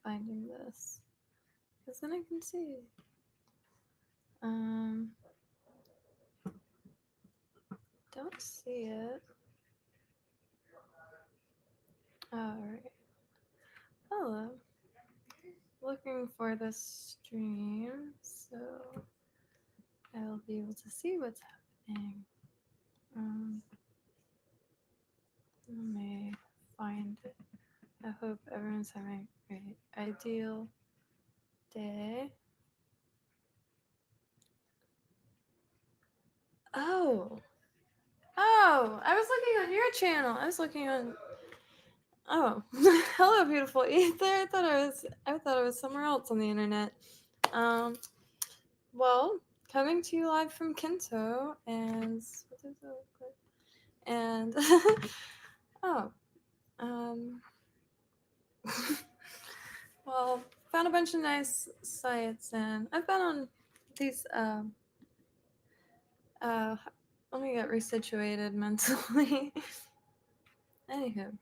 finding this? Because then I can see. Don't see it. Alright. Hello. Looking for this stream, so I'll be able to see what's happening. Let me find it. I hope everyone's having a great ideal day. Oh, I was looking on your channel. I was looking on. Oh, hello, beautiful Ether. I thought it was somewhere else on the internet. Well, coming to you live from Kynto, and what does that look like? And well, found a bunch of nice sites, and I've been on these. Let me get resituated mentally. Anywho,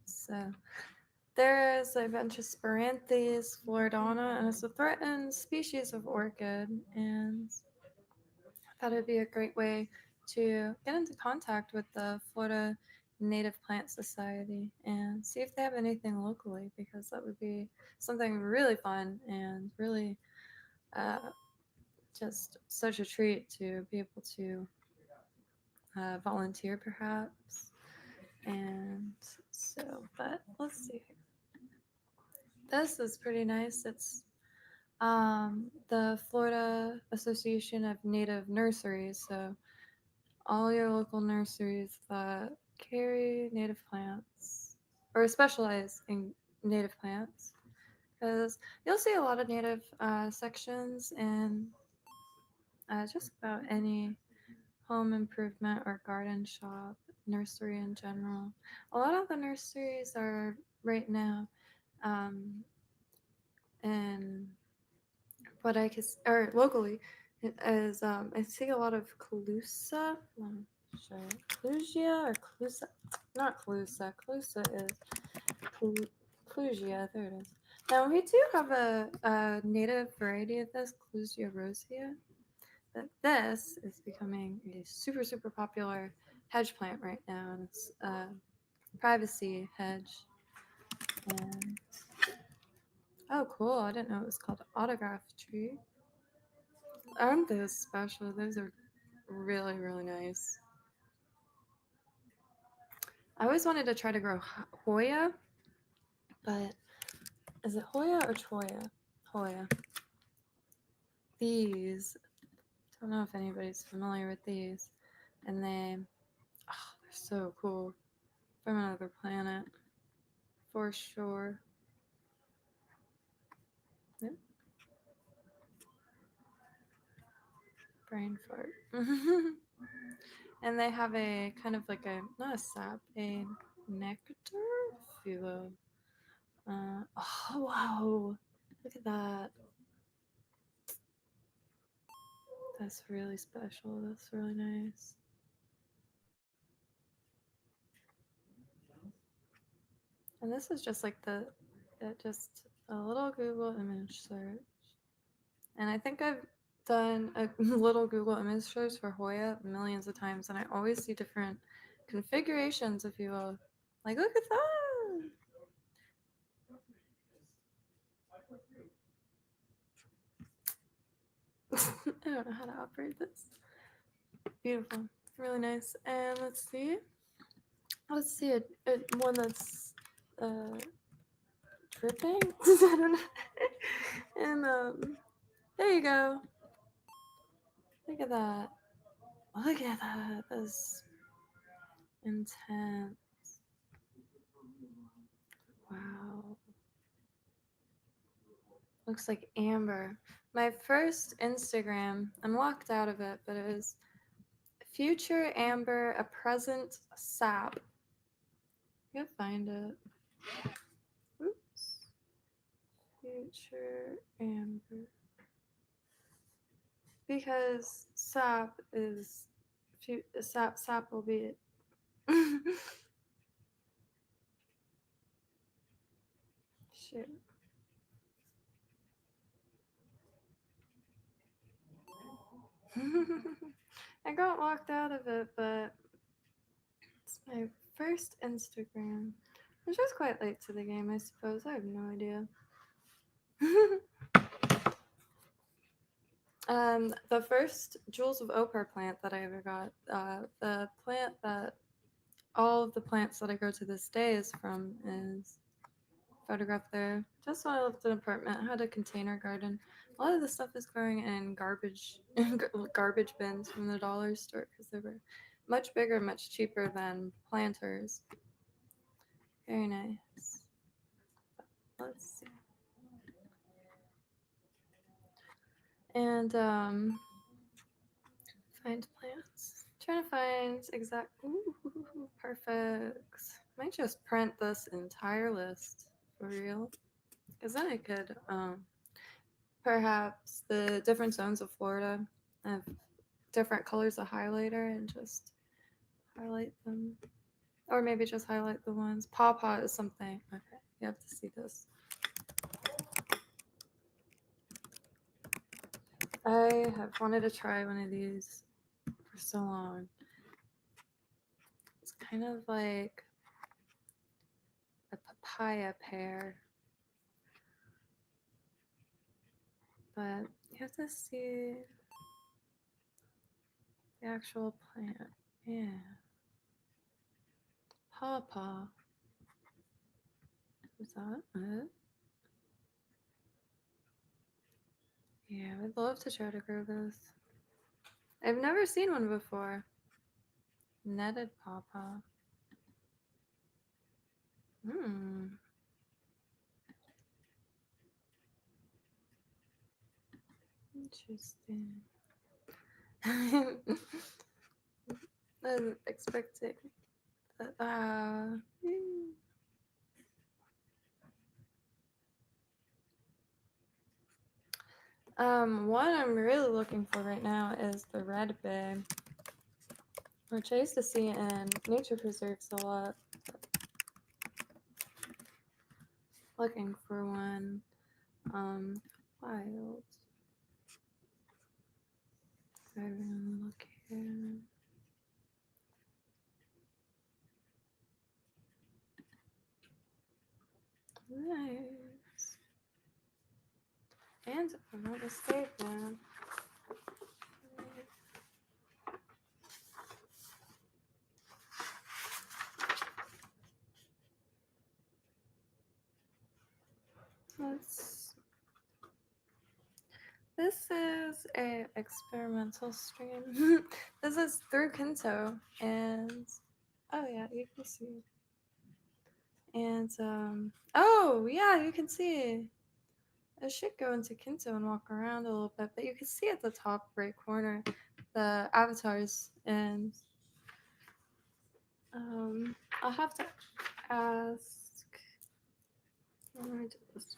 so there is a bunch of Spiranthes floridana, and it's a threatened species of orchid, and I thought it'd be a great way to get into contact with the Florida Native Plant Society and see if they have anything locally, because that would be something really fun and really just such a treat to be able to volunteer perhaps. And so, but let's see. This is pretty nice. It's the Florida Association of Native Nurseries. So all your local nurseries that carry native plants or specialize in native plants, because you'll see a lot of native sections in just about any home improvement or garden shop, nursery in general. A lot of the nurseries are right now in what I can, or locally, is I see a lot of Calusa. Clusia or Clusa? Not Calusa. Calusa is Clusia. There it is. Now we do have a native variety of this, Clusia rosea. But this is becoming a super popular hedge plant right now, and it's a privacy hedge. And oh, cool! I didn't know it was called autograph tree. Aren't those special? Those are really nice. I always wanted to try to grow Hoya, but is it Hoya or Choya? Hoya. These, don't know if anybody's familiar with these, and they're so cool. From another planet, for sure. Yep. Brain fart. And they have a kind of like a, not a sap, a nectar, if you will. Oh, wow. Look at that. That's really special. That's really nice. And this is just like just a little Google image search. And I think I've done a little Google image search for Hoya millions of times, and I always see different configurations, if you will. Like, look at that! I don't know how to operate this. Beautiful. Really nice. And let's see one that's dripping. I don't know. And there you go. Look at that. Look at that. That's intense. Wow. Looks like amber. My first Instagram, I'm locked out of it, but it was Future Amber, a present sap. I can find it. Oops. Future Amber. Because sap is sap will be Shoot. I got locked out of it, but it's my first Instagram, which was quite late to the game, I suppose. I have no idea. The first Jewels of Opar plant that I ever got, the plant that all of the plants that I grow to this day is from, is photographed there. Just when I lived in an apartment, I had a container garden. A lot of the stuff is growing in garbage bins from the dollar store because they were much bigger, much cheaper than planters. Very nice. Let's see. And find plants. Trying to find exact. Ooh, perfect. Might just print this entire list for real, because then I could perhaps the different zones of Florida have different colors of highlighter and just highlight them, or maybe just highlight the ones. Pawpaw is something. Okay, you have to see this. I have wanted to try one of these for so long. It's kind of like a papaya pear, but you have to see the actual plant. Yeah. Pawpaw. Is that it? Yeah, I would love to try to grow this. I've never seen one before. Netted pawpaw. Hmm. Interesting. I wasn't expecting that. One I'm really looking for right now is the red bay, which I used to see in nature preserves a lot. Looking for one. Wild. I'm gonna look here. Nice. And if I'm not mistaken, let's. This is a experimental stream. This is through Kynto, and oh yeah, you can see. And oh yeah, you can see. I should go into Kynto and walk around a little bit, but you can see at the top right corner the avatars, and I'll have to ask. Where do I do this?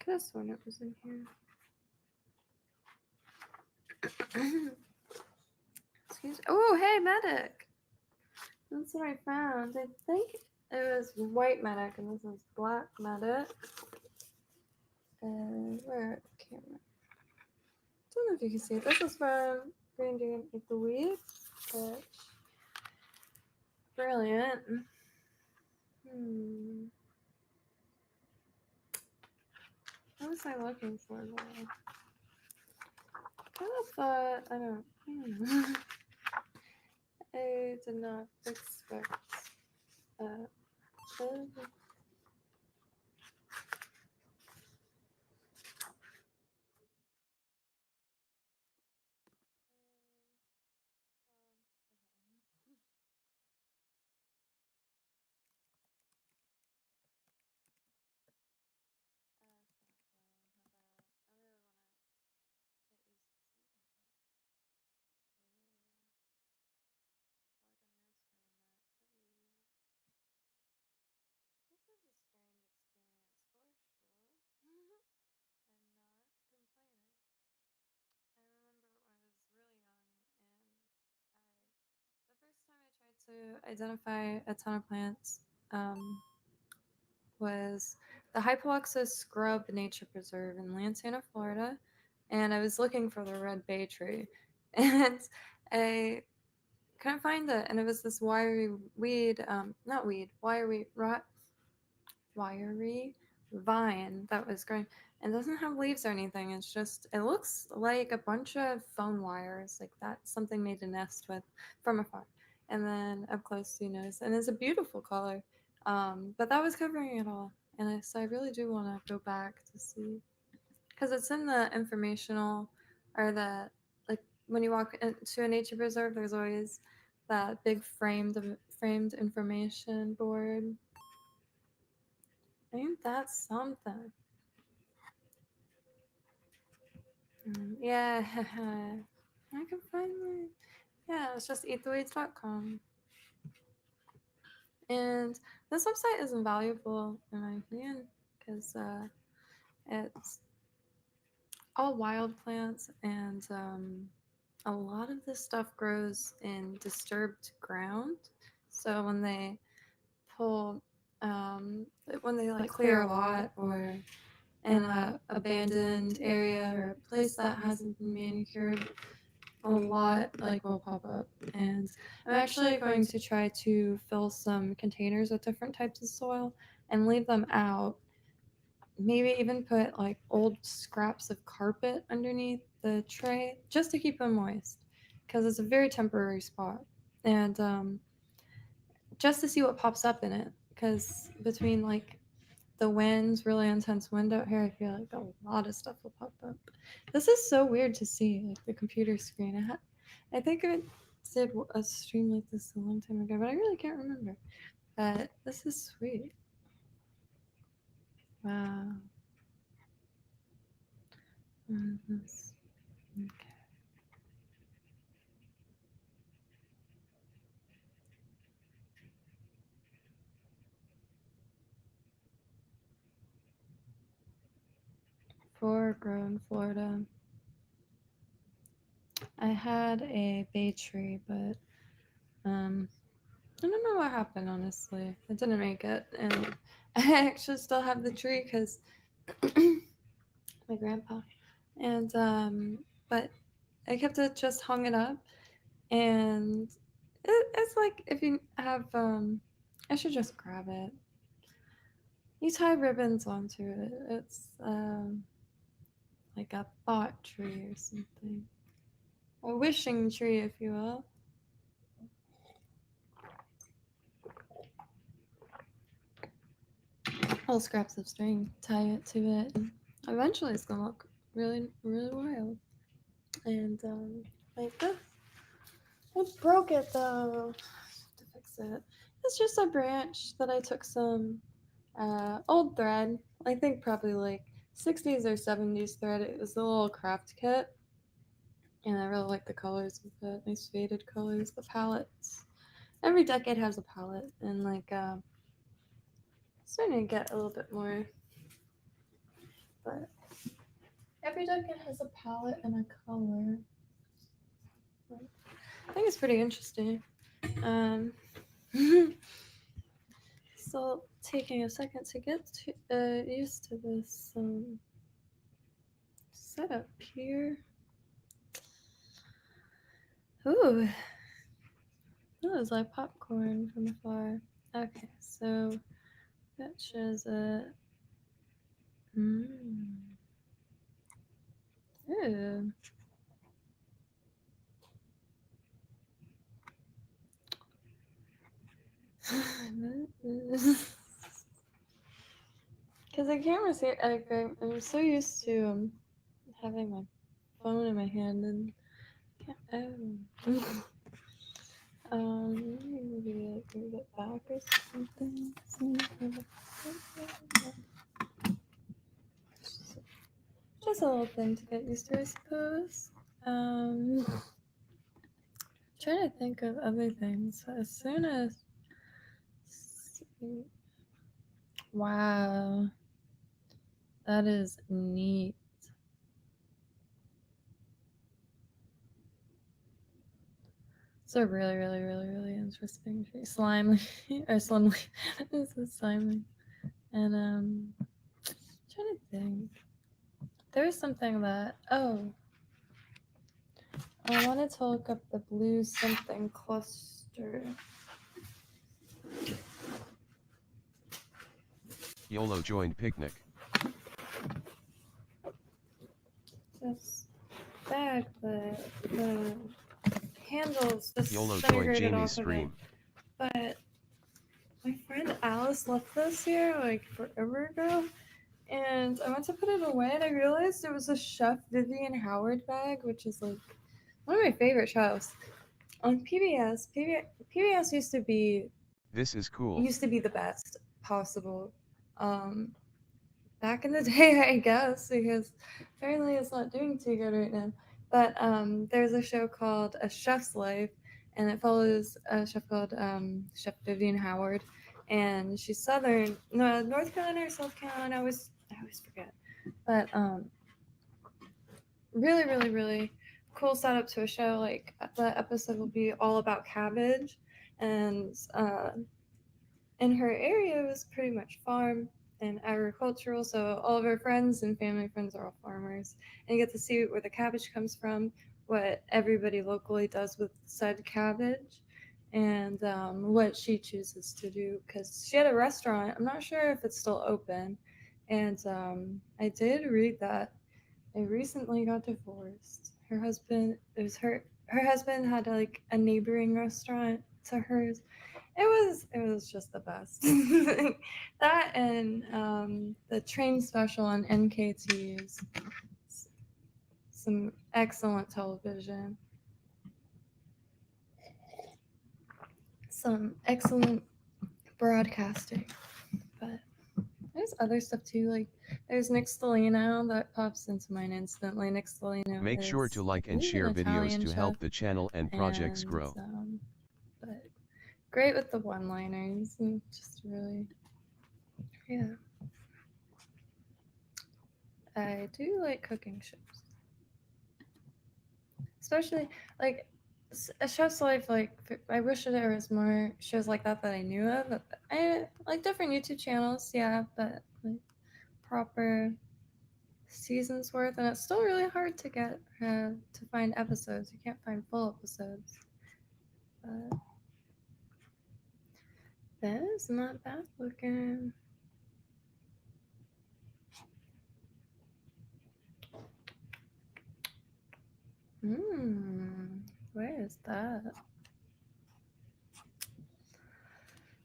Could have sworn it was in here. Excuse me. Oh, hey, medic. That's what I found. I think it was white medic, and this is black medic. And where are the camera? I don't know if you can see it. This is from Green Dream Eat the Weeds. Brilliant. What was I looking for though? I kind of thought, I don't know. I did not expect that. to identify a ton of plants was the Hypaloxus Scrub Nature Preserve in Lantana, Florida, and I was looking for the red bay tree, and I couldn't find it, and it was this wiry weed, not weed, wiry vine that was growing and doesn't have leaves or anything. It's just, it looks like a bunch of phone wires, like that something made a nest with from afar. And then up close, you notice, and it's a beautiful color. But that was covering it all. And so I really do want to go back to see, because it's in the informational, or the, like when you walk into a nature preserve, there's always that big framed information board. Ain't that something? Yeah, I can find it. Yeah, it's just eattheweeds.com. And this website is invaluable in my opinion because it's all wild plants, and a lot of this stuff grows in disturbed ground. So when they pull, when they like clear a lot, or in a abandoned area or a place that hasn't been manicured, a lot like will pop up. And I'm actually going to try to fill some containers with different types of soil and leave them out. Maybe even put like old scraps of carpet underneath the tray just to keep them moist, because it's a very temporary spot. And just to see what pops up in it, because between like the wind's really intense wind out here, I feel like a lot of stuff will pop up. This is so weird to see, like the computer screen. I think I did a stream like this a long time ago, but I really can't remember. But this is sweet. Wow. What is this? Okay. Grown Florida. I had a bay tree, but I don't know what happened, honestly. I didn't make it, and I actually still have the tree because my grandpa. And but I kept it, just hung it up, and it's like if you have I should just grab it. You tie ribbons onto it. It's like a thought tree or something, a wishing tree, if you will. Little scraps of string, tie it to it. And eventually, it's gonna look really, really wild. And like this. I broke it though. To fix it. It's just a branch that I took some old thread. I think probably like 60s or 70s thread. It was a little craft kit, and I really like the colors of it. Nice faded colors. The palettes. Every decade has a palette, and like starting to get a little bit more. But every decade has a palette and a color. I think it's pretty interesting. Um, Still taking a second to get used to this setup here. Ooh, that was like popcorn from afar. Okay, so that shows a. Ooh. Because I can't see. I'm so used to having my phone in my hand, and oh. Maybe like move it back or something. Just a little thing to get used to, I suppose. Trying to think of other things. As soon as, wow, that is neat. It's a really, really, really, really interesting tree. Slime or slime. This is slime. And trying to think. There was something that I wanted to look up the blue something cluster. YOLO joined picnic. This bag, the handles YOLO joined disintegrated Jamie's off of it. stream. But my friend Alice left this here like forever ago. And I went to put it away and I realized it was a Chef Vivian Howard bag, which is like one of my favorite shows. On PBS This is cool. used to be the best possible. Um, Back in the day, I guess, because apparently it's not doing too good right now. But there's a show called A Chef's Life, and it follows a chef called Chef Vivian Howard, and she's Southern, no, North Carolina or South Carolina. I always forget. But really, really, really cool setup to a show. Like the episode will be all about cabbage, and in her area it was pretty much farm and agricultural, so all of her friends and family friends are all farmers, and you get to see where the cabbage comes from, what everybody locally does with said cabbage, and what she chooses to do, because she had a restaurant. I'm not sure if it's still open, and I did read that they recently got divorced. Her husband, it was her husband had like a neighboring restaurant to hers. It was just the best. That and the train special on NKT's some excellent television, some excellent broadcasting. But there's other stuff too. Like there's Nick Stellino that pops into mind instantly. Nick Stellino Make sure is, to like I and believe, an share videos Italian to chef, help the channel and projects and grow. but great with the one-liners and just really, yeah. I do like cooking shows, especially like a chef's life. Like I wish there was more shows like that I knew of. I like different YouTube channels, yeah, but like proper seasons worth, and it's still really hard to get to find episodes. You can't find full episodes, but that is not bad looking. Where is that?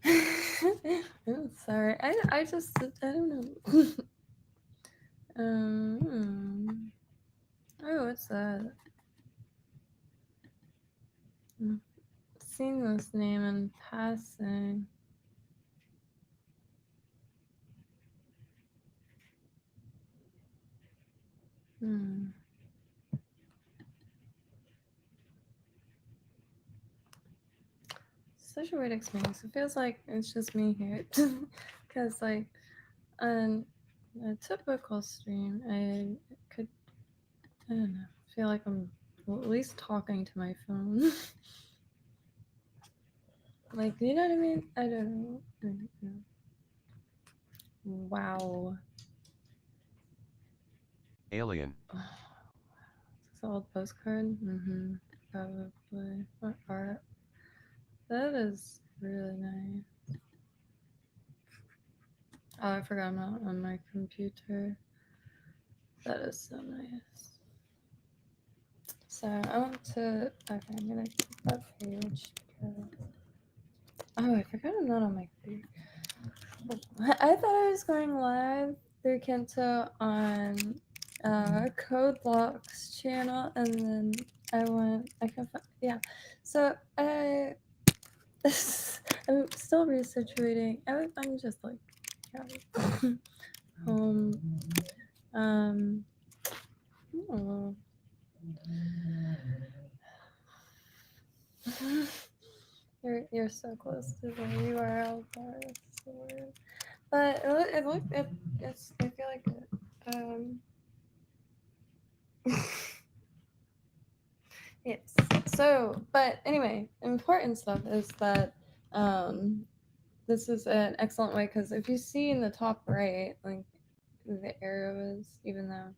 I'm sorry. I just I don't know. Oh, what's that? I've seen this name in passing. Such a weird experience. It feels like it's just me here. Because, like, on a typical stream, I could, I don't know, feel like I'm at least talking to my phone. Like, you know what I mean? I don't know. Wow. Alien. Oh, is this an old postcard? Probably. What art? That is really nice. Oh, I forgot I'm not on my computer. That is so nice. So I want to. Okay, I'm gonna keep that page because. Oh, I forgot I'm not on my computer. I thought I was going live through Kynto on Code Block's channel, and then I went. I can find. Yeah. So I'm still resituating. I'm just like home. Oh. You're so close to the URL bar. That's the word. But it's I feel like it. Yes. So, but anyway, important stuff is that this is an excellent way because if you see in the top right, like the arrow is, even though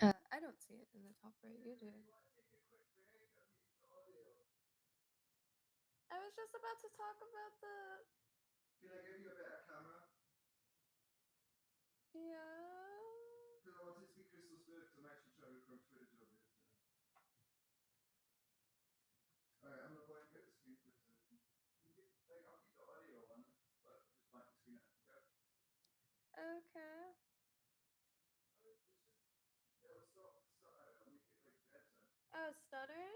I don't see it in the top right, you do. I was just about to talk about the. Can I give you a better camera? Yeah. Because I want it to be crystal smooth, because I'm actually trying to record footage of it. Alright, I'm gonna blank out the screen for a second. I'll keep the audio on, but just blank the screen out. Okay. It'll stop, I'll make it like better. Oh, stuttering?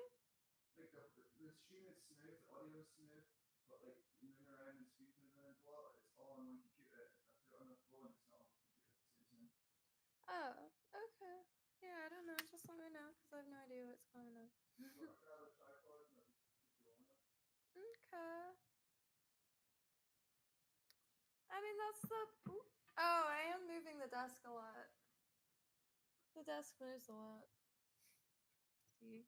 Like the screen is smooth, the audio is smooth, but like moving around and speaking around a lot, it's all on one computer. If I put it on my phone, it's not on my computer at the same time. Oh, okay. Yeah, I don't know. Just let me know because I have no idea what's going on. So I'll grab a tripod and I'll just put you on it. Okay. I mean, that's the. Ooh. Oh, I am moving the desk a lot. The desk moves a lot. See?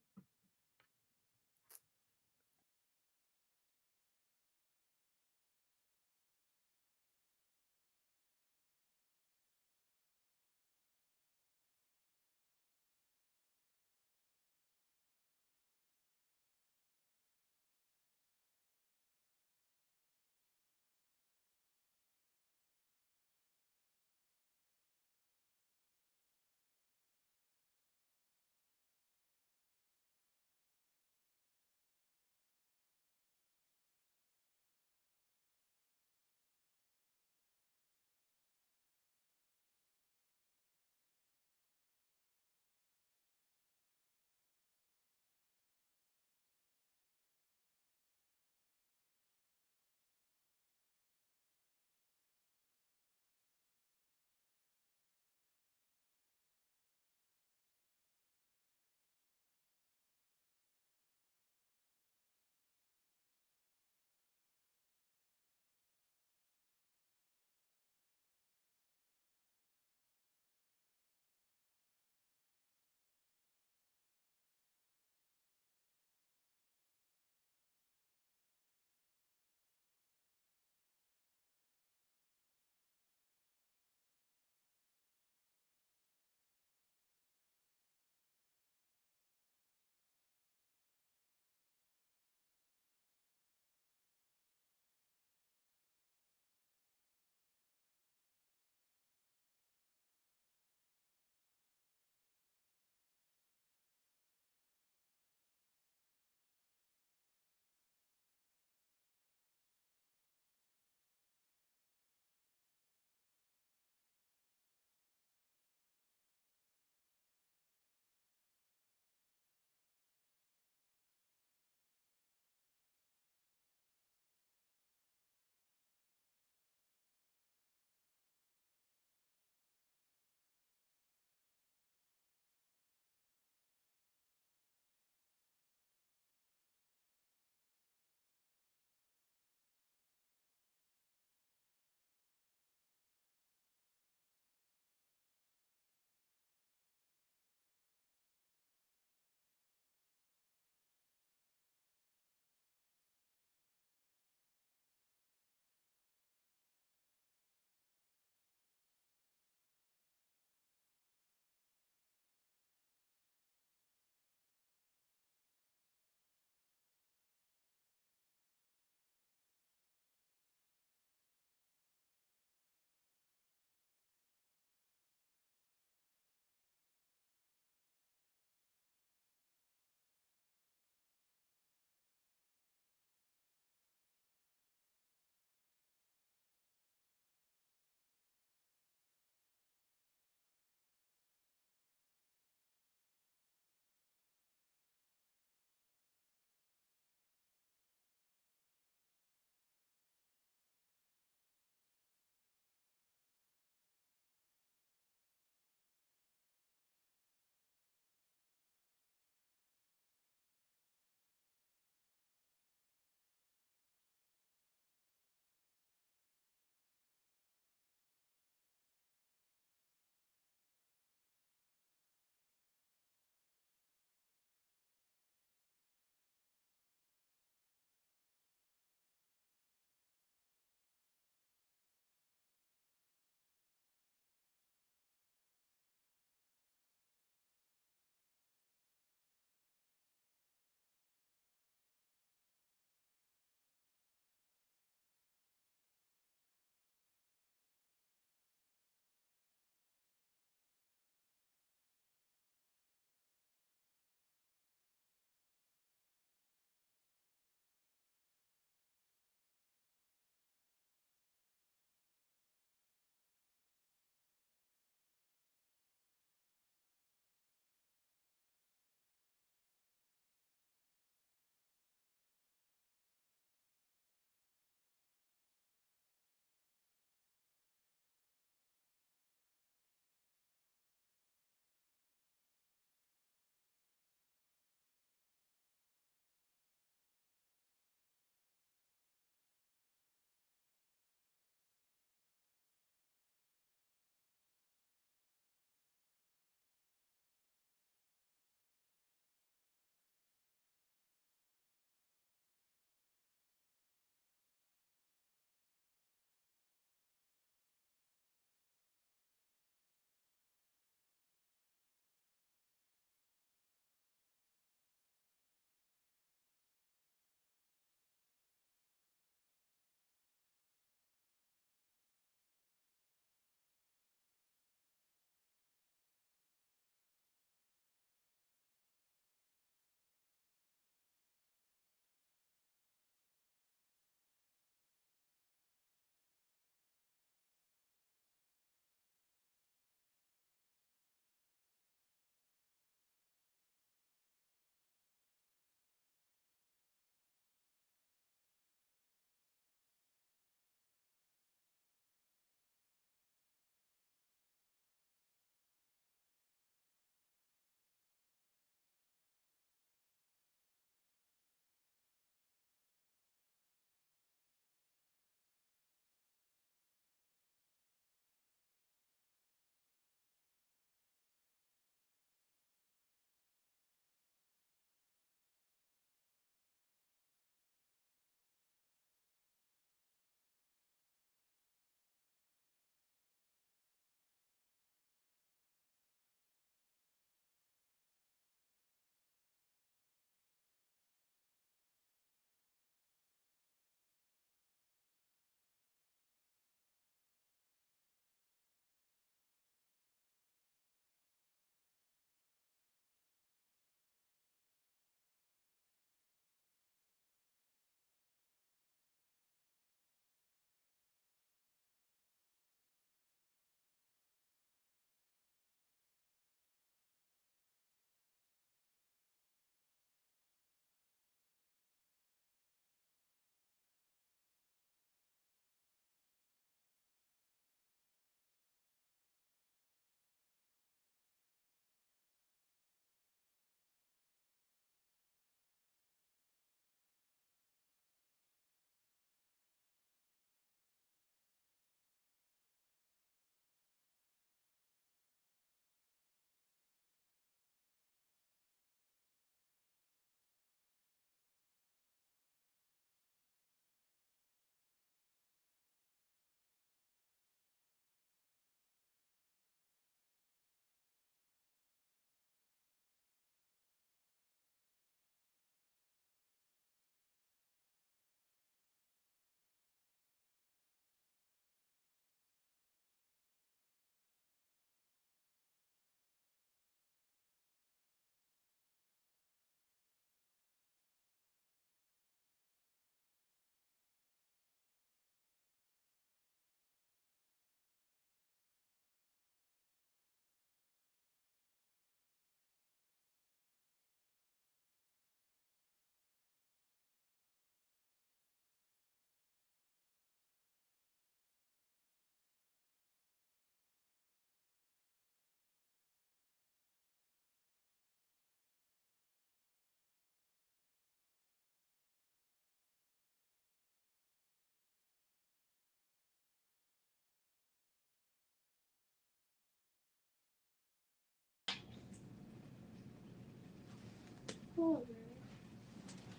color.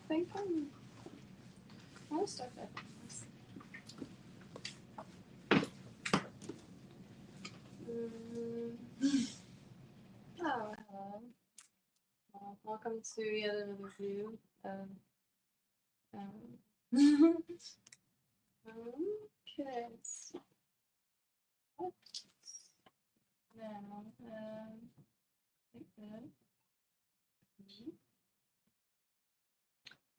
I think I want to start that. Oh, hello. Welcome to yet another view of. Okay. So now, like that.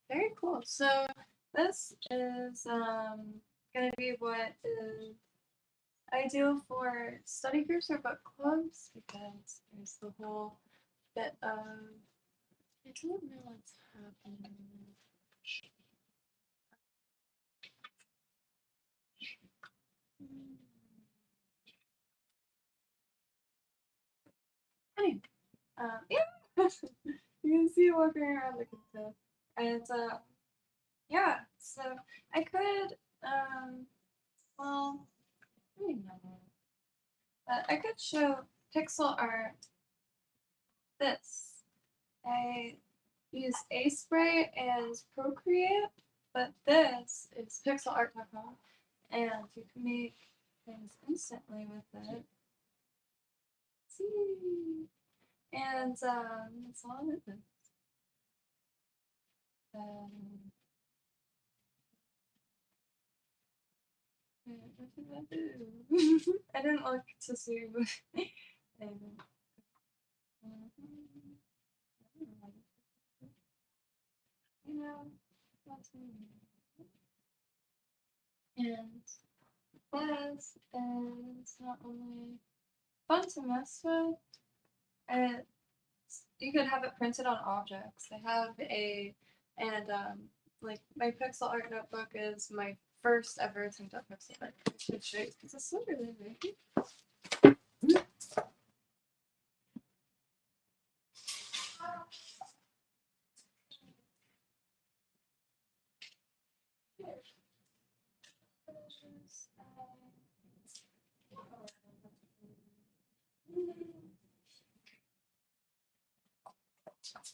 Very cool. So this is gonna be what is ideal for study groups or book clubs because there's the whole bit of I don't know what's happening. Anyway, yeah, you can see walking around the Kynto, and yeah. So I could well, I don't know. I could show pixel art this. I use Spray and Procreate, but this is pixelart.com, and you can make things instantly with it. See, and that's all it is. What did I do? I didn't look to see. You know, that's and this is not only fun to mess with, you could have it printed on objects. I have and like my pixel art notebook is my first ever attempt at pixel art. I should show you because it's so really big.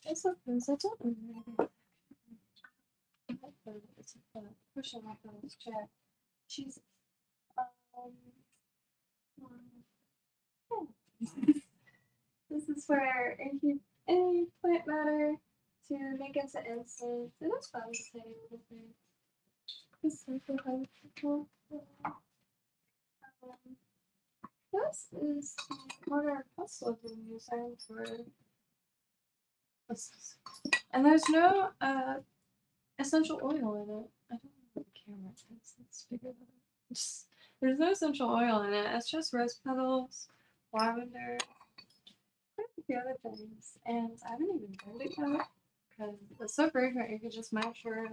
It's a I don't know. It's pushing up on this chair. She's this is where if you any plant matter to make into incense. It is fun to say everything. This is the corner pestle I've been using for this. And there's no essential oil in it. I don't know what the camera is. Let's figure that out. There's no essential oil in it. It's just rose petals, lavender, quite a few other things. And I haven't even burned it yet because it's so fragrant you could just mash it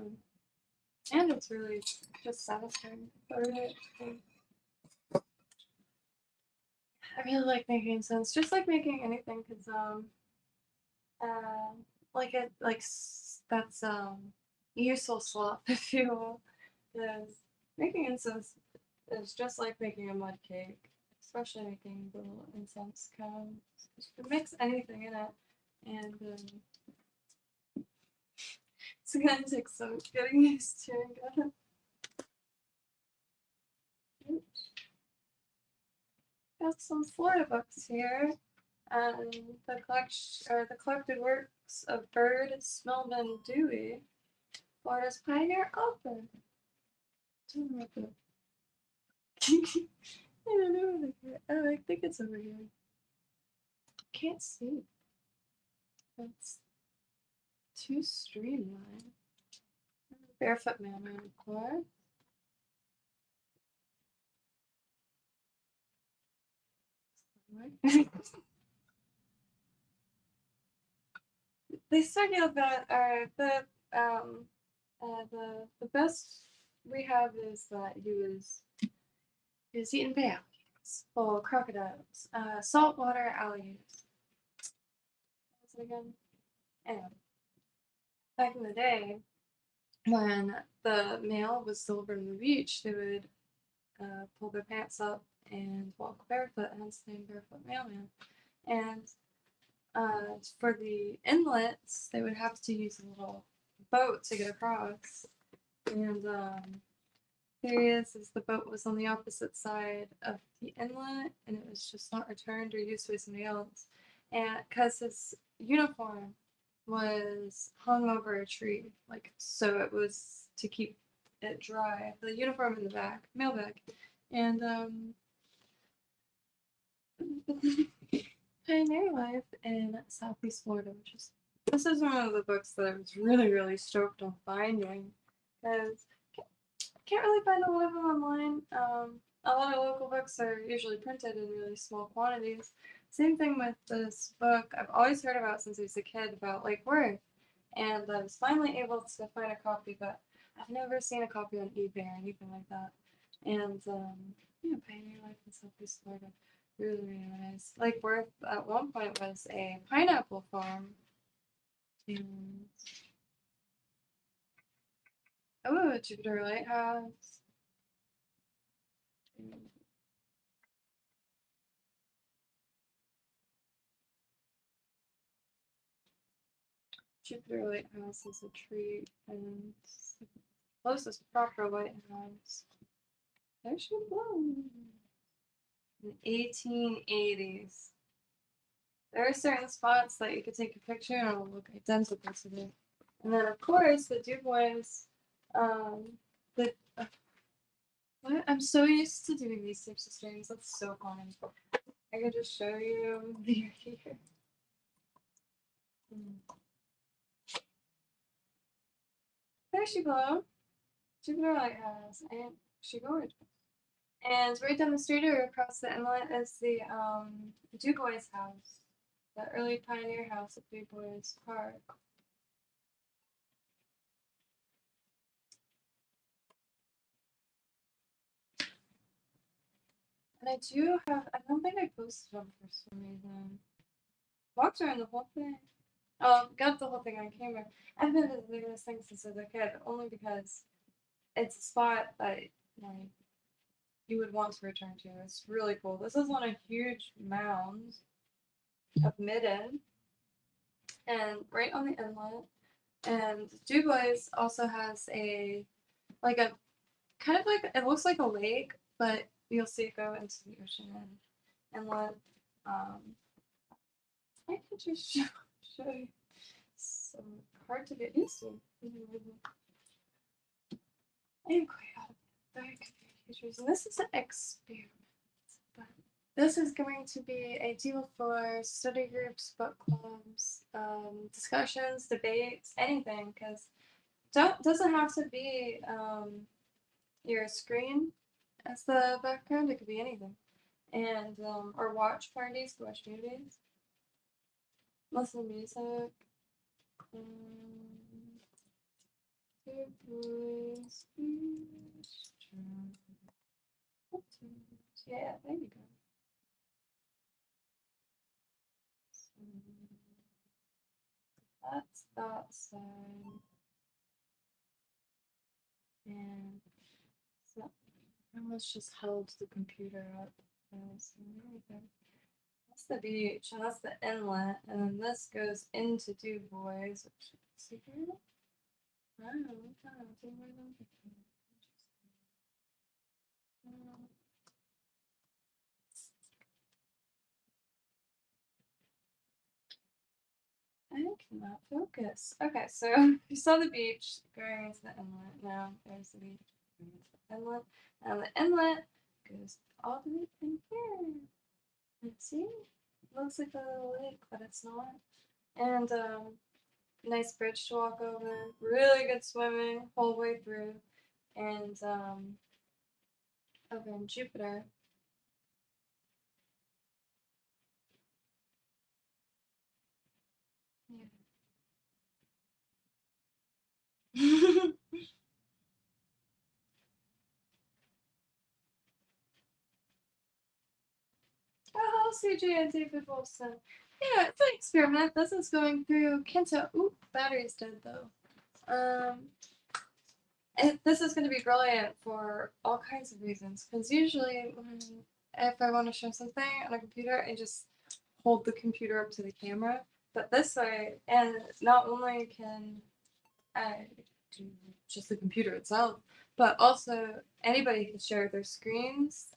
and it's really just satisfying to burn it. And I really like making incense, just like making anything because like it like that's useful sloth if you will. Because making incense is just like making a mud cake, especially making little incense cones. It makes anything in it, and it's gonna take some getting used to. Got some Florida books here, and the collection or the collected works of Bird, Smellman Dewey, Florida's pioneer author. I don't know. Oh, I think it's over here. Can't see. It's too streamlined. Barefoot Man, of course. They circulate that are the best we have is that he was eating bears, or crocodiles, saltwater alligators. What's it again? Anyway, back in the day, when the mail was delivered on the beach, they would pull their pants up and walk barefoot, hence the name Barefoot Mailman. And for the inlets, they would have to use a little boat to get across. And here he is the boat was on the opposite side of the inlet and it was just not returned or used by somebody else. And because his uniform was hung over a tree, like so it was to keep it dry. The uniform in the back, mailbag. And Pioneer Life in Southeast Florida, which is this is one of the books that I was really, really stoked on finding because can't really find a lot of them online. A lot of local books are usually printed in really small quantities. Same thing with this book. I've always heard about since I was a kid about Lake Worth, and I was finally able to find a copy, but I've never seen a copy on eBay or anything like that. And yeah, Pioneer Life in Southeast Florida, really, really nice. Lake Worth at one point was a pineapple farm. And oh, Jupiter Lighthouse. Jupiter Lighthouse is a treat, and it's the closest proper lighthouse. There she blows. In the 1880s. There are certain spots that you could take a picture and it'll look identical to it. And then, of course, the Dubois. The what? I'm so used to doing these types of streams. That's so funny. I could just show you the here. There she blows. Jupiter Lighthouse, and she goes. And right down the street or across the inlet is the Dubois house, the early pioneer house at Dubois Park. And I do have, I don't think I posted them for some reason. Walked around the whole thing. Oh, got the whole thing on camera. I've been visiting this thing since I was a kid, only because it's a spot that like you would want to return to. It's really cool. This is on a huge mound of midden, and right on the inlet. And Dubois also has a like a kind of like it looks like a lake, but you'll see it go into the ocean and let I could just show you. So hard to get used to. I am quite out of the pictures, and this is an experiment. But this is going to be ideal for study groups, book clubs, discussions, debates, anything, because doesn't have to be your screen as the background. It could be anything, and or watch parties, watch movies, listen to music. Yeah, there you go. So that's that side. And so I almost just held the computer up. So there we go. That's the beach, and that's the inlet, and then this goes into Dubois, which secret? I don't know, what kind of Dubois I'm thinking. I cannot focus. Okay, so you saw the beach going into the inlet. Now there's the beach going into the inlet. And the inlet goes all the way in here. Let's see. Looks like a little lake, but it's not. And nice bridge to walk over. Really good swimming whole way through. And over in Jupiter. Yeah. Oh, CJ and David Wilson. Yeah, it's an experiment. This is going through Kynto. Ooh, battery's dead though. This is going to be brilliant for all kinds of reasons. Because usually, if I want to show something on a computer, I just hold the computer up to the camera, but this way, and not only can I do just the computer itself, but also anybody can share their screens,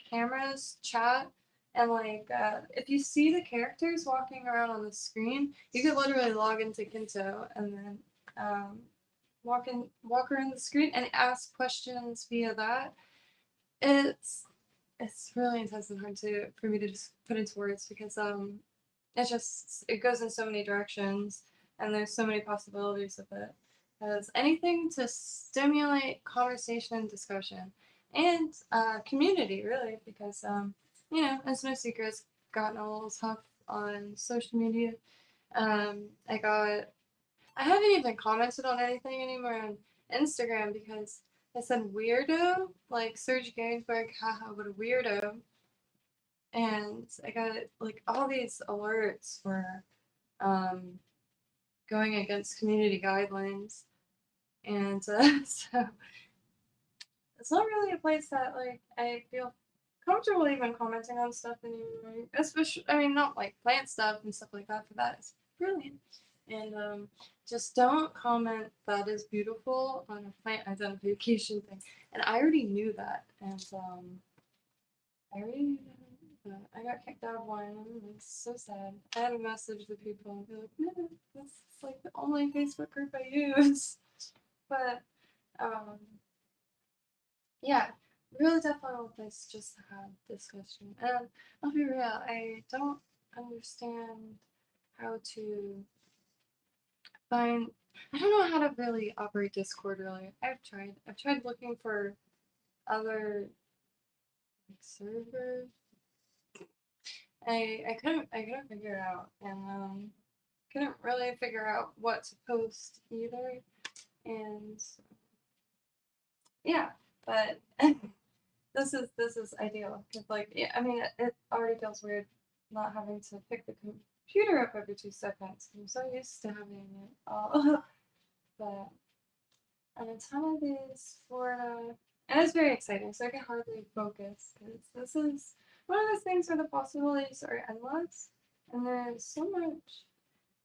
cameras, chat, and like if you see the characters walking around on the screen, you could literally log into Kynto and then um, walk around the screen and ask questions via that. It's it's really intense and hard to for me to just put into words because it goes in so many directions and there's so many possibilities of it. As anything to stimulate conversation and discussion and community really because it's no secret it's gotten a little tough on social media. I haven't even commented on anything anymore on Instagram because I said weirdo, like Serge Gainsbourg, haha, what a weirdo. And I got like all these alerts for um, going against community guidelines. And so it's not really a place that like I feel comfortable even commenting on stuff anymore. Especially, I mean, not like plant stuff and stuff like that. For that, it's brilliant. And just don't comment that is beautiful on a plant identification thing. And I already knew that, and I already knew that. I got kicked out of one. It's so sad. I had to message the people and be like, no, this is like the only Facebook group I use. But um, yeah, really definitely a place just to have discussion. And I'll be real, I don't understand how to find. I don't know how to really operate Discord. Really, I've tried. I've tried looking for other like servers. I couldn't figure it out, and couldn't really figure out what to post either. And yeah, but this is ideal because like yeah, I mean it already feels weird not having to pick the computer up every 2 seconds. I'm so used to having it all. But and a ton of these Florida, and it's very exciting. So I can hardly focus because this is one of those things where the possibilities are endless, and there's so much,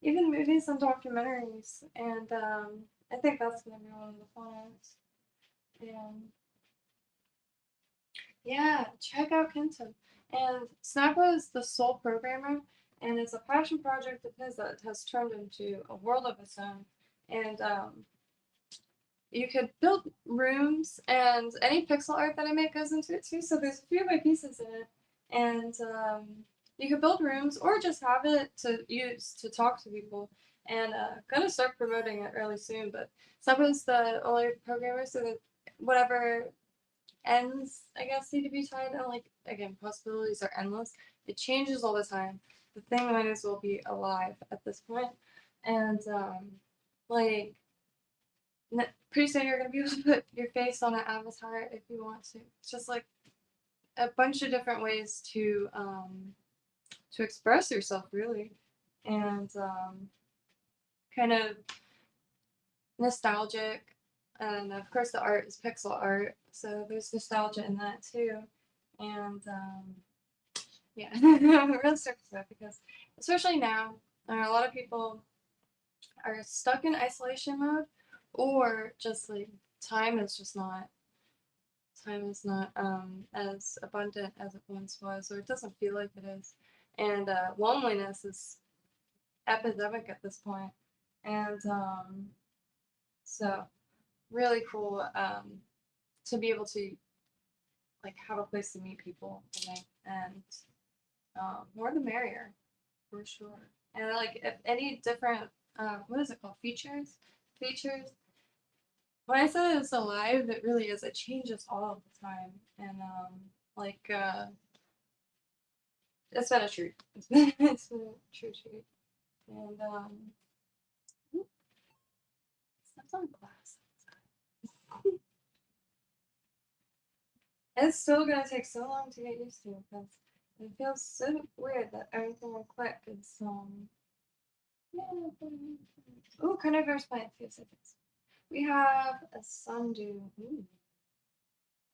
even movies and documentaries, and I think that's gonna be one of the funnest. And yeah, check out Kynto. And Snappa is the sole programmer, and it's a passion project of his that has turned into a world of its own. And you could build rooms, and any pixel art that I make goes into it too. So there's a few of my pieces in it, and you could build rooms or just have it to use to talk to people. And gonna start promoting it really soon. But Snappa's the only programmer, so that whatever ends, I guess, need to be tied. And like again, possibilities are endless. It changes all the time. The thing might as well be alive at this point. And like pretty soon you're gonna be able to put your face on an avatar if you want to. It's just like a bunch of different ways to express yourself really, and kind of nostalgic. And of course, the art is pixel art, so there's nostalgia in that too. And yeah, I'm really stoked for that because, especially now, a lot of people are stuck in isolation mode, or just like time is just not time is not as abundant as it once was, or it doesn't feel like it is. And loneliness is epidemic at this point. And so really cool to be able to like have a place to meet people, I think, and more the merrier for sure. And like if any different what is it called, features. When I said it's alive, it really is. It changes all the time, and like it's been a treat. It's been a true treat, and ooh, steps on glass. It's still gonna take so long to get used to because it feels so weird that everything will click. It's yeah. Ooh, carnivorous plant, few seconds. We have a sundew. Ooh,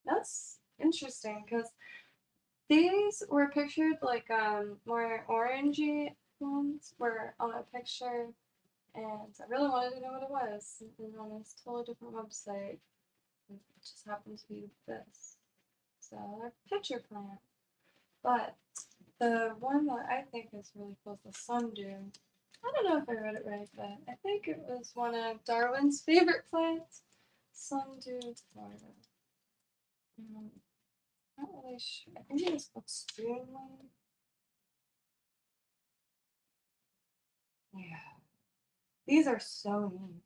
that's interesting because These were pictured like more orangey ones were on a picture, and I really wanted to know what it was. And on this totally different website, it just happened to be this. So they're picture plant. But the one that I think is really cool is the sundew. I don't know if I read it right, but I think it was one of Darwin's favorite plants. Sundew Florida. Not really sure. I think it was called streamline. Yeah. These are so neat.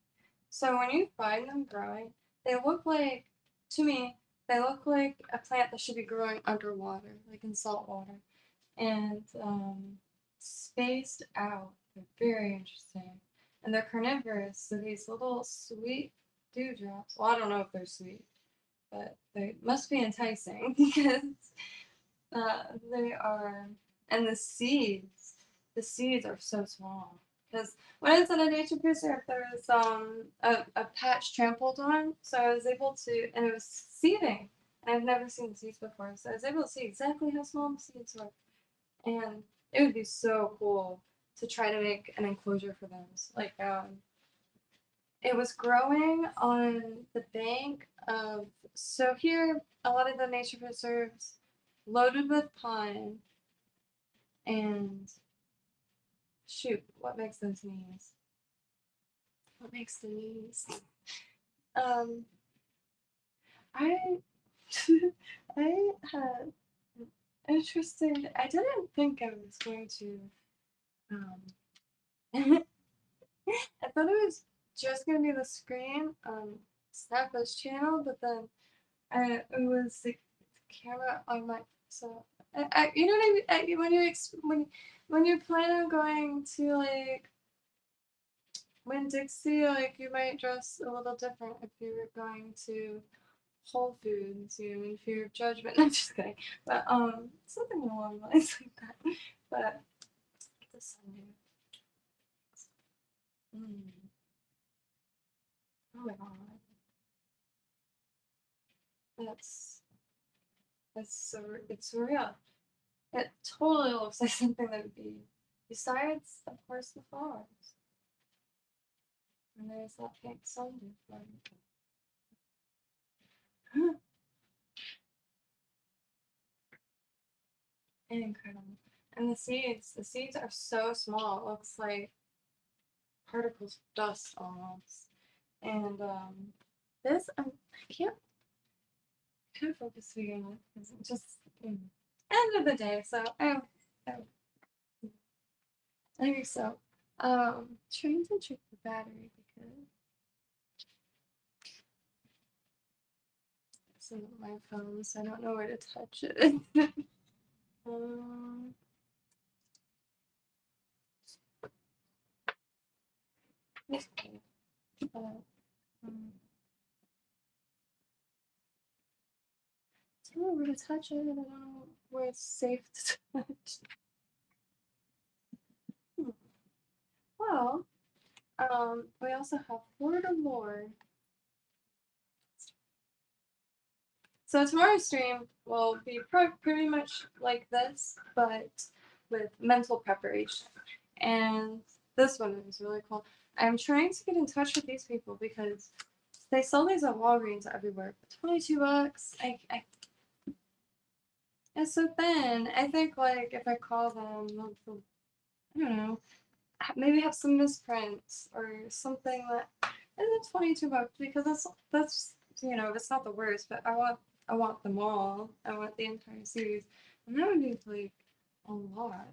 So when you find them growing, they look like, to me, they look like a plant that should be growing underwater, like in salt water, and spaced out. They're very interesting, and they're carnivorous. So these little sweet dewdrops. Well, I don't know if they're sweet, but they must be enticing because they are, and the seeds are so small. Because when I was at a nature preserve, there was a patch trampled on, so I was able to, and it was seeding. And I've never seen seeds before, so I was able to see exactly how small the seeds were. And it would be so cool to try to make an enclosure for those. Like, it was growing on the bank of, so here, a lot of the nature preserves loaded with pine and shoot, what makes those knees? What makes the knees? Um, I I had interesting. I didn't think I was going to. Um, I thought it was just gonna be the screen on Snappa's channel, but then it was the camera on my. So you know what I mean? When you plan on going to like when Dixie, like you might dress a little different if you were going to Whole Foods, you know, in fear of judgment. I'm just kidding, but something along the lines like that. But the Sunday, oh my god, that's it's surreal. It totally looks like something that would be. Besides, of course, the flowers, and there's that pink sundew flower. Incredible. And the seeds are so small. It looks like particles of dust almost. And this, I can't focus again on it because it just end of the day. So I think so. Trying to check the battery because it's not my phone, so I don't know where to touch it. um, okay. Uh, um, I don't know where to touch it. I don't know where it's safe to touch. Hmm. Well, we also have Florida lore. So tomorrow's stream will be pretty much like this, but with mental preparation. And this one is really cool. I'm trying to get in touch with these people because they sell these at Walgreens everywhere. For $22. It's so thin. I think like if I call them, I don't know, maybe have some misprints or something that isn't $22 because that's you know it's not the worst, but I want them all. I want the entire series, and that would be like a lot.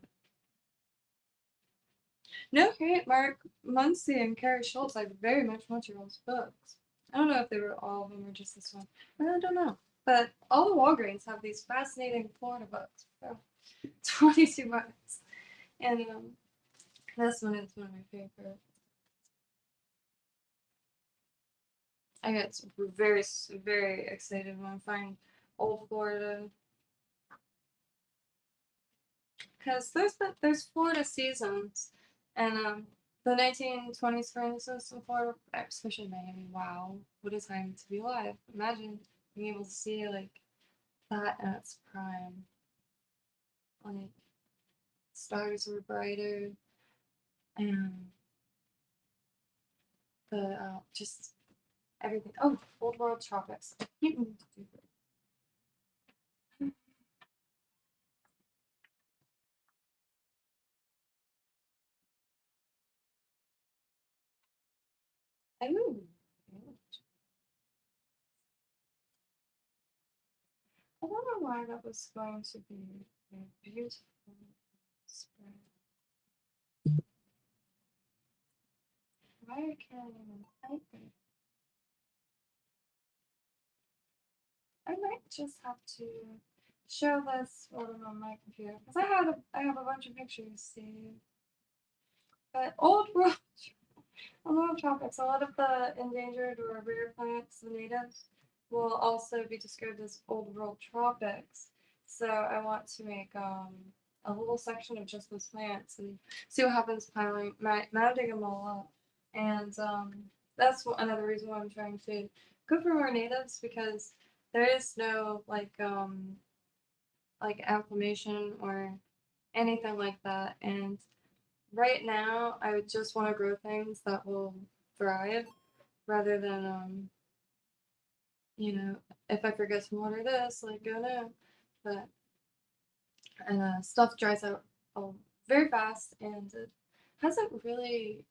No hate, Mark Muncy and Carrie Schultz. I very much want your all's books. I don't know if they were all of them or just this one. I don't know. But all the Walgreens have these fascinating Florida books for $22. And this one is one of my favorites. I get very, very excited when I find old Florida. Because there's Florida seasons. And the 1920s, for instance, in Florida, especially Miami, wow, what a time to be alive. Imagine being able to see like that in its prime. like stars were brighter, and the just everything. Oh, old world tropics. I keep meaning to do this. Ooh. I don't know why that was going to be a beautiful spread. Why I can't even type it? I might just have to show this while I'm on my computer because I have a bunch of pictures saved. But old world, a lot of topics. A lot of the endangered or rare plants, the natives, will also be described as old world tropics. So I want to make a little section of just those plants and see what happens mounting them all up. And that's another reason why I'm trying to go for more natives because there is no like affirmation or anything like that. And right now, I would just want to grow things that will thrive rather than you know, if I forget to water this, like oh no. But stuff dries out very fast, and it hasn't really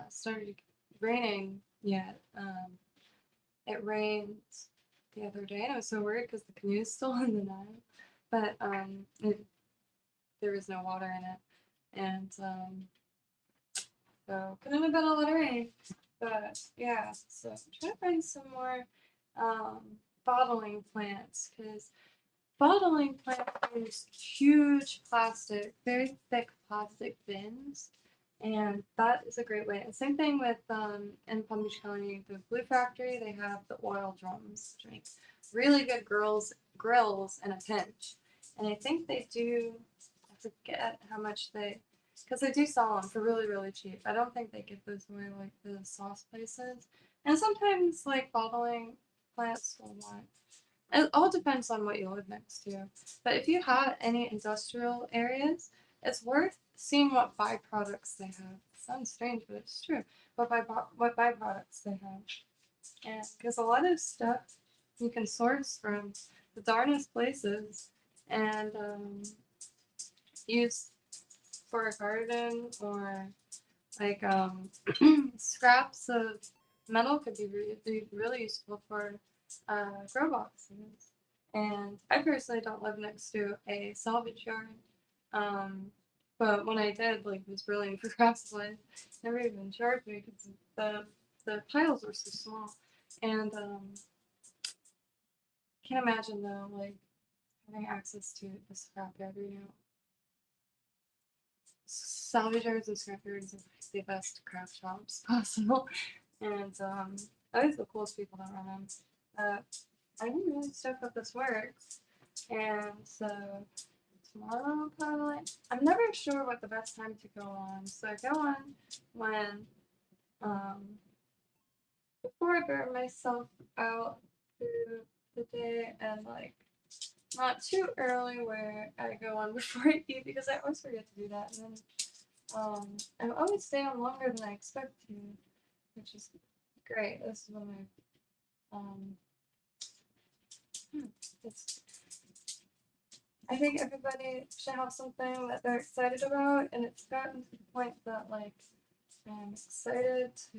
started raining yet. It rained the other day, and I was so worried because the canoe's still in the Nile, but there was no water in it, and so couldn't have been a lot of rain. But yeah, so I'm trying to find some more um, bottling plants because bottling plants use huge plastic, very thick plastic bins, and that is a great way. And same thing with in Palm Beach County, the glue factory. They have the oil drums, which make really good grills in a pinch. And I think they do. I forget how much they, because they do sell them for really really cheap. I don't think they give those away like the sauce places. And sometimes like bottling plants will want, it all depends on what you live next to. But if you have any industrial areas, it's worth seeing what byproducts they have. It sounds strange, but it's true. What byproducts they have, and because a lot of stuff you can source from the darnest places and use for a garden or like scraps of metal could be really useful for grow boxes. And I personally don't live next to a salvage yard. Um, but when I did, like, was brilliant for craft supplies. Never even charged me because the piles were so small. And can't imagine though, like having access to a scrapyard. Salvage yards and scrapyards are like the best craft shops possible. And always the coolest people that run them. I'm really stoked that this works. And so tomorrow probably. I'm never sure what the best time to go on. So I go on when um before I burn myself out through the day and like not too early where I go on before I eat because I always forget to do that and then I always stay on longer than I expect to, which is great. This is one of my it's I think everybody should have something that they're excited about, and it's gotten to the point that like I'm excited to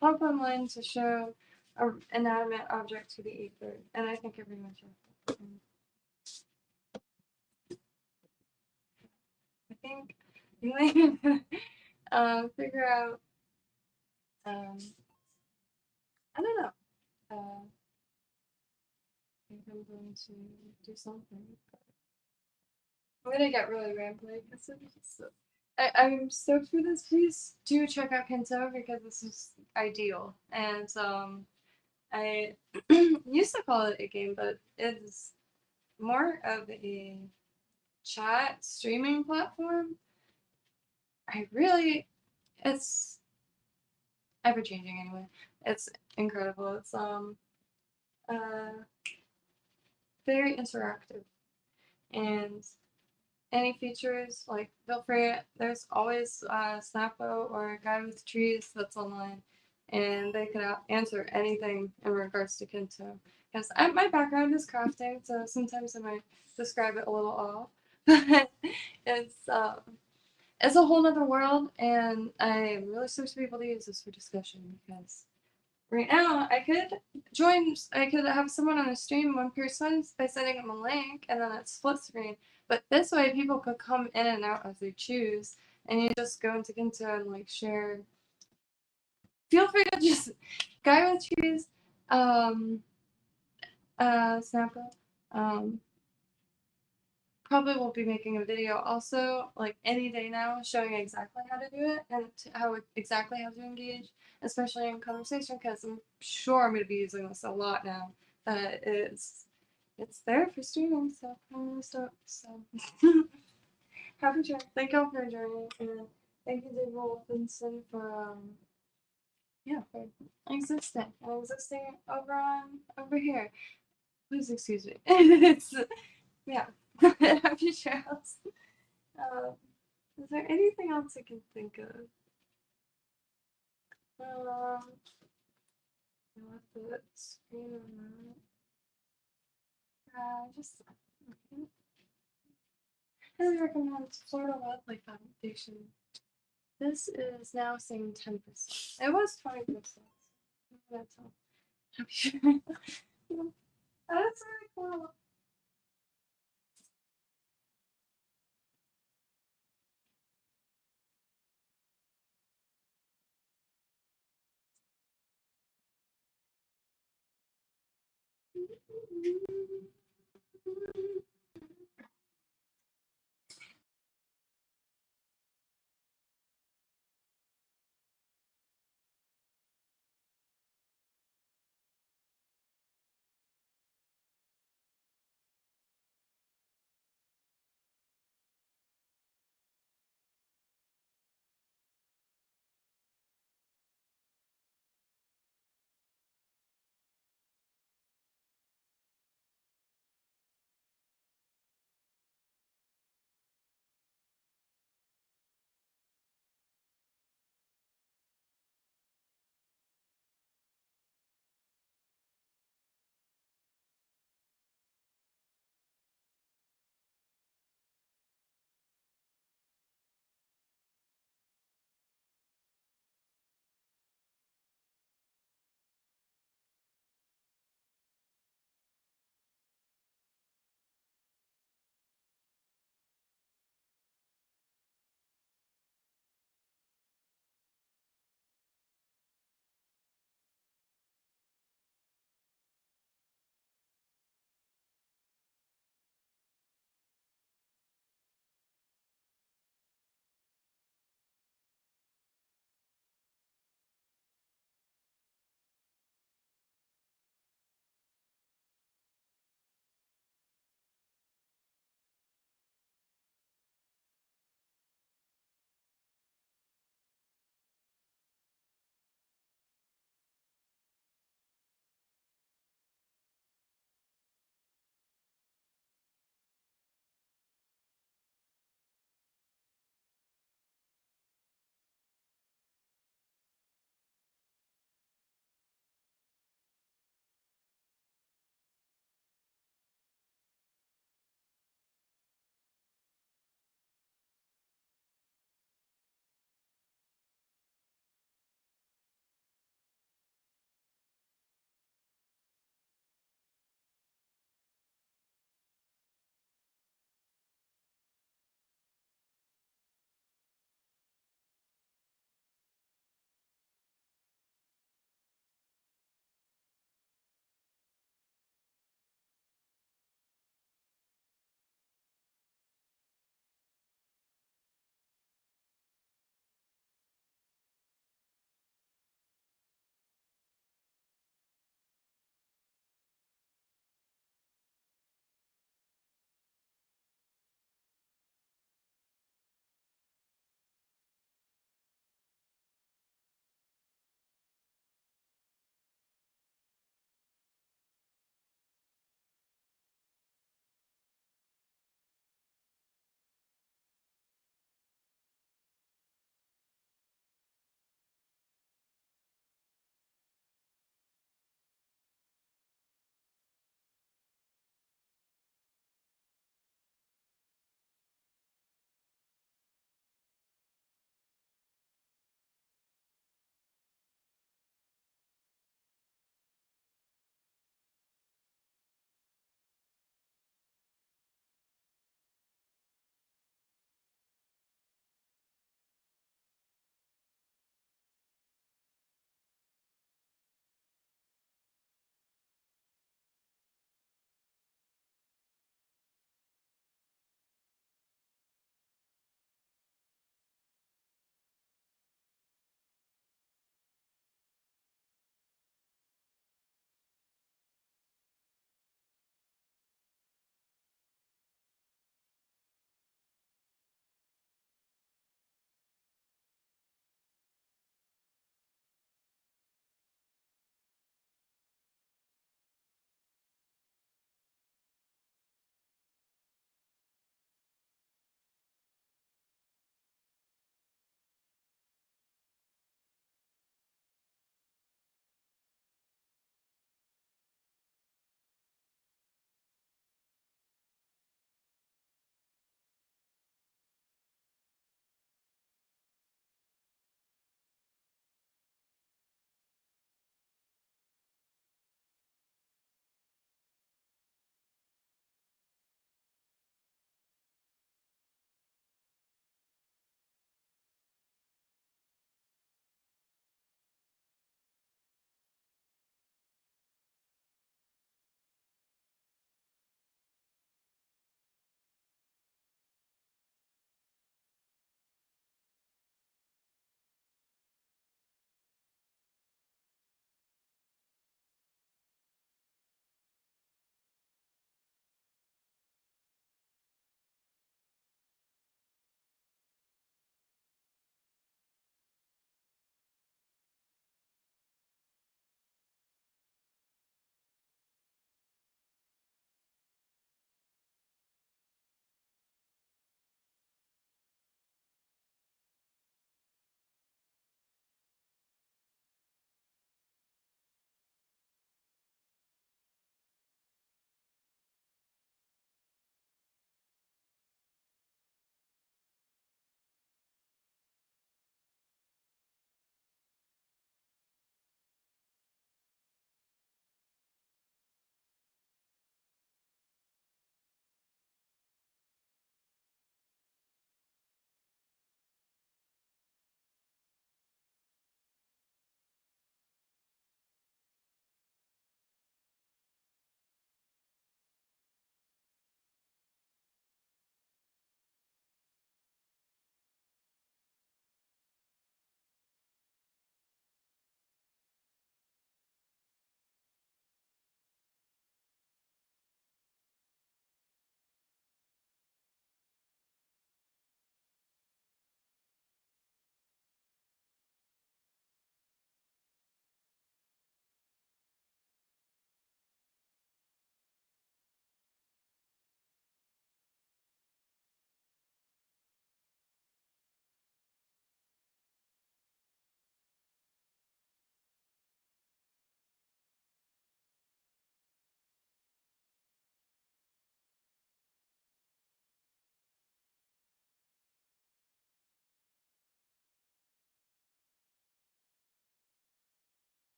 hop online to show an inanimate object to the ether, and I think everyone should. I think you might figure out. Um, I don't know. I think I'm going to do something. I'm gonna get really rambly because I'm stoked for this. Please do check out Kynto because this is ideal. And I used to call it a game, but it's more of a chat streaming platform. I really, it's ever changing anyway. It's incredible. It's uh very interactive and any features, like feel free. There's always Snappo or a guy with trees that's online, and they can answer anything in regards to Kynto. Because my background is crafting, so sometimes I might describe it a little off, but it's a whole nother world, and I'm really supposed to be able to use this for discussion because right now I could have someone on a stream, one person, by sending them a link, and then it's split screen. But this way, people could come in and out as they choose, and you just go into Kynto and like share. Feel free to just guy with trees, Snapple, probably will be making a video also like any day now showing exactly how to do it and exactly how to engage, especially in conversation, because I'm sure I'm going to be using this a lot now that it's there for streaming. So I'm really stoked. So happy to thank y'all for joining, and thank you to Wolfenson for for existing over here. Please excuse me. It's yeah. Happy trails. Is there anything else I can think of? I left the screen on that. Just okay. Highly recommend Florida Wildlife Foundation. This is now saying 10%. It was 20%. That's all. Happy trails. That's really cool.